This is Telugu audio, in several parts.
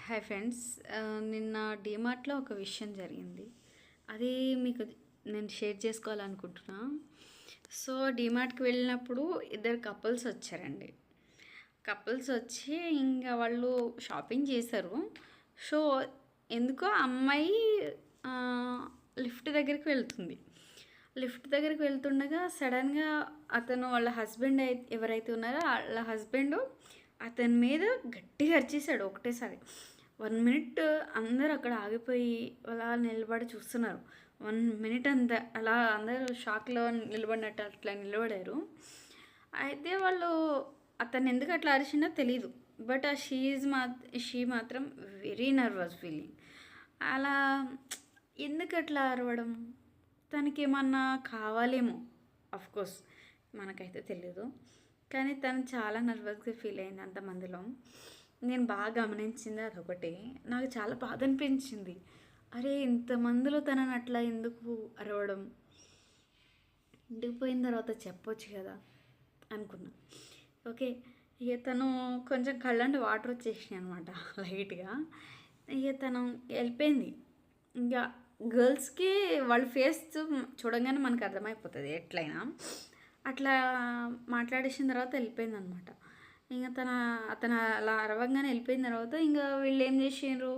Hi friends. నిన్న డీమార్ట్‌లో ఒక విషయం జరిగింది. అది మీకు నేను షేర్ చేసుకోవాలనుకుంటున్నా. సో, డీమార్ట్‌కి వెళ్ళినప్పుడు ఇద్దరు కపుల్స్ వచ్చారండి. కపుల్స్ వచ్చి ఇంగ వాళ్ళు షాపింగ్ చేశారు. సో, ఎందుకో ఆ అమ్మాయి లిఫ్ట్ దగ్గరికి వెళ్తుంది. లిఫ్ట్ దగ్గరికి వెళ్తుండగా సడన్‌గా అతను వాళ్ళ హస్బెండ్ ఎవరైతే ఉన్నారో ఆళ్ళ హస్బెండు అతని మీద గట్టిగా అరిచేసాడు ఒకటేసారి. 1 మినిట్ అందరూ అక్కడ ఆగిపోయి అలా నిలబడి చూస్తున్నారు. 1 మినిట్ అంతే అలా అందరూ షాక్‌లో నిలబడినట్టు అట్లా నిలబడారు. అయితే వాళ్ళు అతను ఎందుకు అట్లా అరిచిండో తెలీదు. బట్ షీ మాత్రం వెరీ నర్వస్ ఫీలింగ్. అలా ఎందుకట్లా అరవడం? తనకేమన్నా కావాలేమో! ఆఫ్‌కోర్స్ మనకైతే తెలీదు. కానీ తను చాలా నర్వస్‌గా ఫీల్ అయింది అంతమందిలో. నేను బాగా గమనించింది అదొకటే. నాకు చాలా బాధ అనిపించింది. అరే! ఇంతమందిలో తనని అట్లా ఎందుకు అరవడం? ఇంటికి పోయిన తర్వాత చెప్పొచ్చు కదా! అనుకున్నా. ఓకే. ఇక తను కొంచెం కళ్ళంట వాటర్ వచ్చేసినాయి అనమాట లైట్‌గా. ఇక తను వెళ్ళిపోయింది. ఇంకా గర్ల్స్‌కి వాళ్ళ ఫేస్ చూడంగానే మనకు అర్థమైపోతది ఎట్లైనా. అట్లా మాట్లాడేసిన తర్వాత వెళ్ళిపోయిందనమాట. ఇంక అతను అలా అరవంగానే వెళ్ళిపోయిన తర్వాత ఇంక వీళ్ళేం చేసిండ్రు,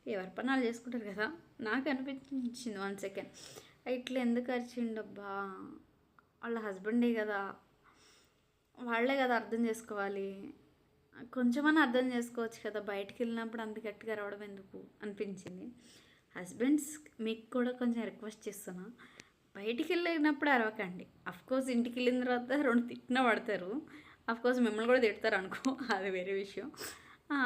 ఎవరి పని ఆళ్ళు చేసుకుంటారు కదా! నాకు అనిపించింది 1 సెకండ్. ఇట్లా ఎందుకు అరిచిండబ్బా! వాళ్ళ హస్బెండే కదా! వాళ్ళే కదా అర్థం చేసుకోవాలి. కొంచెమన్నా అర్థం చేసుకోవచ్చు కదా! బయటికెళ్ళినప్పుడు అంత గట్టిగా అరవడం ఎందుకు అనిపించింది. హస్బెండ్స్ మీకు కూడా కొంచెం రిక్వెస్ట్ చేస్తున్నా. బయటికెళ్ళినప్పుడు అరవకండి. అఫ్‌కోర్స్ ఇంటికెళ్ళిన తర్వాత 2 తిట్టినా పడతారు. అఫ్‌కోర్స్ మిమ్మల్ని కూడా తిడతారనుకో అది వేరే విషయం. ఆ!